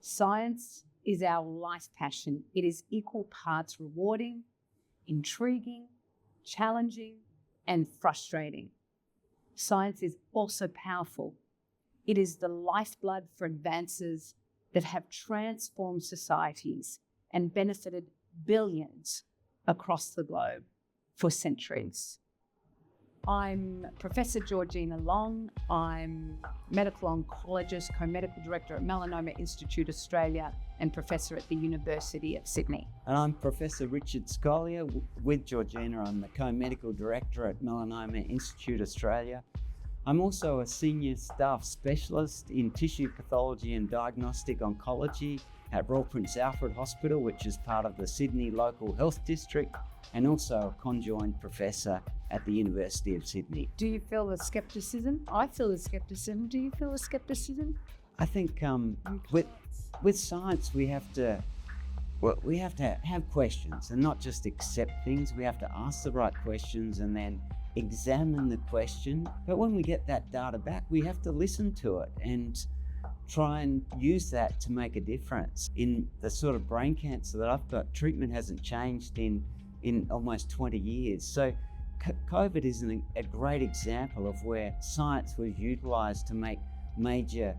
Science is our life passion. It is equal parts rewarding, intriguing, challenging, and frustrating. Science is also powerful. It is the lifeblood for advances that have transformed societies and benefited billions across the globe for centuries. I'm Professor Georgina Long. I'm medical oncologist, co-medical director at Melanoma Institute Australia and professor at the University of Sydney. And I'm Professor Richard Scolia. With Georgina, I'm the co-medical director at Melanoma Institute Australia. I'm also a senior staff specialist in tissue pathology and diagnostic oncology at Royal Prince Alfred Hospital, which is part of the Sydney Local Health District, and also a conjoined professor at the University of Sydney. Do you feel the skepticism? I feel the skepticism. Do you feel the skepticism? I think with science we have to have questions and not just accept things. We have to ask the right questions and then examine the question. But when we get that data back, we have to listen to it and try and use that to make a difference. In the sort of brain cancer that I've got, treatment hasn't changed in almost 20 years. So COVID is a great example of where science was utilised to make major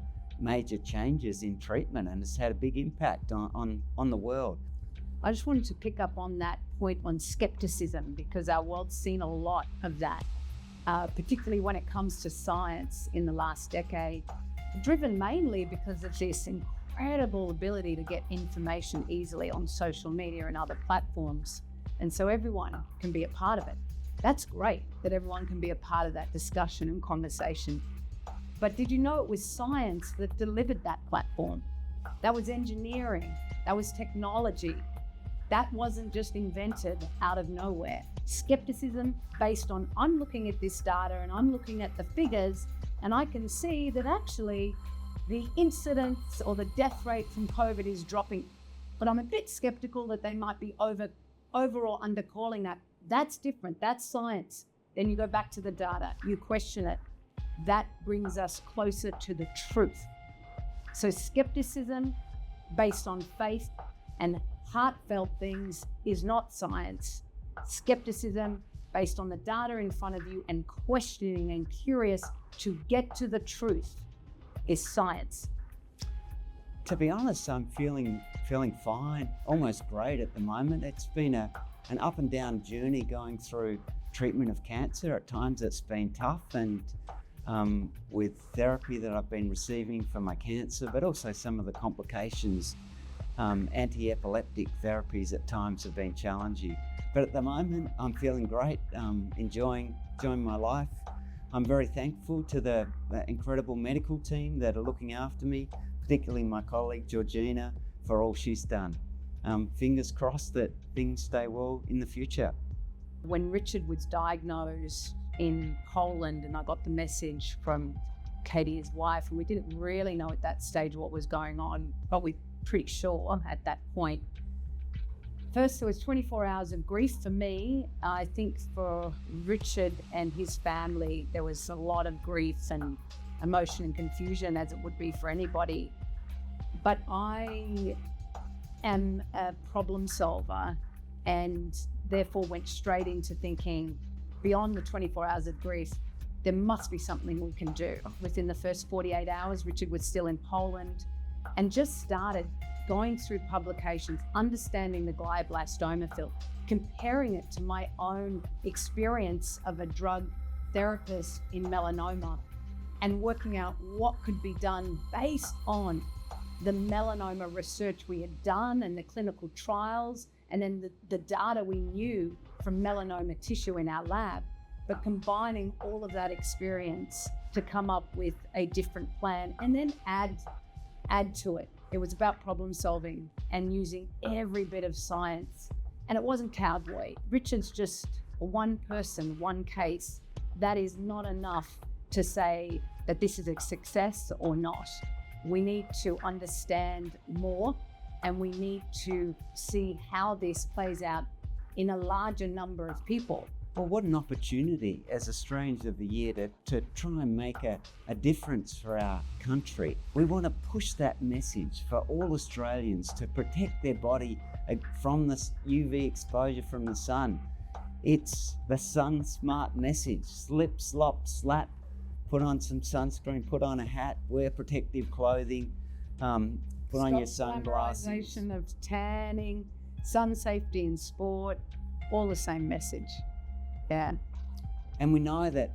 changes in treatment, and it's had a big impact on the world. I just wanted to pick up on that point on skepticism, because our world's seen a lot of that, particularly when it comes to science in the last decade, driven mainly because of this incredible ability to get information easily on social media and other platforms. And so everyone can be a part of it. That's great that everyone can be a part of that discussion and conversation. But did you know it was science that delivered that platform? That was engineering, that was technology. That wasn't just invented out of nowhere. Skepticism based on, I'm looking at this data and I'm looking at the figures, and I can see that actually the incidence or the death rate from COVID is dropping, but I'm a bit skeptical that they might be over or undercalling that. That's different, that's science. Then you go back to the data, you question it. That brings us closer to the truth. So skepticism based on faith and heartfelt things is not science. Skepticism based on the data in front of you and questioning and curious to get to the truth is science. To be honest, I'm feeling fine, almost great at the moment. It's been an up and down journey going through treatment of cancer. At times it's been tough, and with therapy that I've been receiving for my cancer, but also some of the complications. Anti-epileptic therapies at times have been challenging. But at the moment, I'm feeling great, enjoying my life. I'm very thankful to the incredible medical team that are looking after me, particularly my colleague Georgina, for all she's done. Fingers crossed that things stay well in the future. When Richard was diagnosed in Poland and I got the message from Katie, his wife, and we didn't really know at that stage what was going on, but we're pretty sure at that point. First, there was 24 hours of grief for me. I think for Richard and his family, there was a lot of grief and emotion and confusion, as it would be for anybody. But I am a problem solver and therefore went straight into thinking, beyond the 24 hours of grief, there must be something we can do. Within the first 48 hours, Richard was still in Poland and just started going through publications, understanding the glioblastoma field, comparing it to my own experience of a drug therapist in melanoma, and working out what could be done based on the melanoma research we had done and the clinical trials, and then the data we knew from melanoma tissue in our lab, but combining all of that experience to come up with a different plan and then add to it. It was about problem solving and using every bit of science. And it wasn't cowboy. Richard's just one person, one case. That is not enough to say that this is a success or not. We need to understand more, and we need to see how this plays out in a larger number of people. Well, what an opportunity as Australians of the Year to try and make a difference for our country. We want to push that message for all Australians to protect their body from this UV exposure from the sun. It's the Sun Smart message. Slip, slop, slap. Put on some sunscreen, put on a hat, wear protective clothing, put on your sunglasses. Glamorization of tanning, sun safety in sport, all the same message. Yeah. And we know that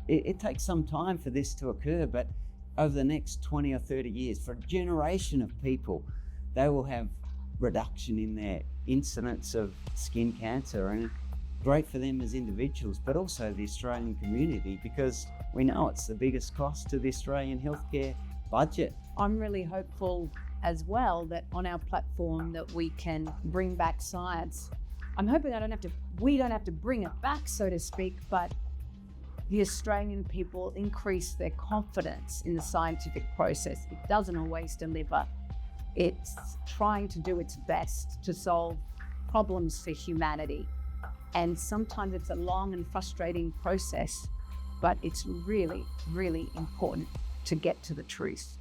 it takes some time for this to occur, but over the next 20 or 30 years, for a generation of people, they will have reduction in their incidence of skin cancer, and great for them as individuals, but also the Australian community, because we know it's the biggest cost to the Australian healthcare budget. I'm really hopeful as well that on our platform that we can bring back science. I'm hoping we don't have to bring it back, so to speak, but the Australian people increase their confidence in the scientific process. It doesn't always deliver. It's trying to do its best to solve problems for humanity. And sometimes it's a long and frustrating process, but it's really, really important to get to the truth.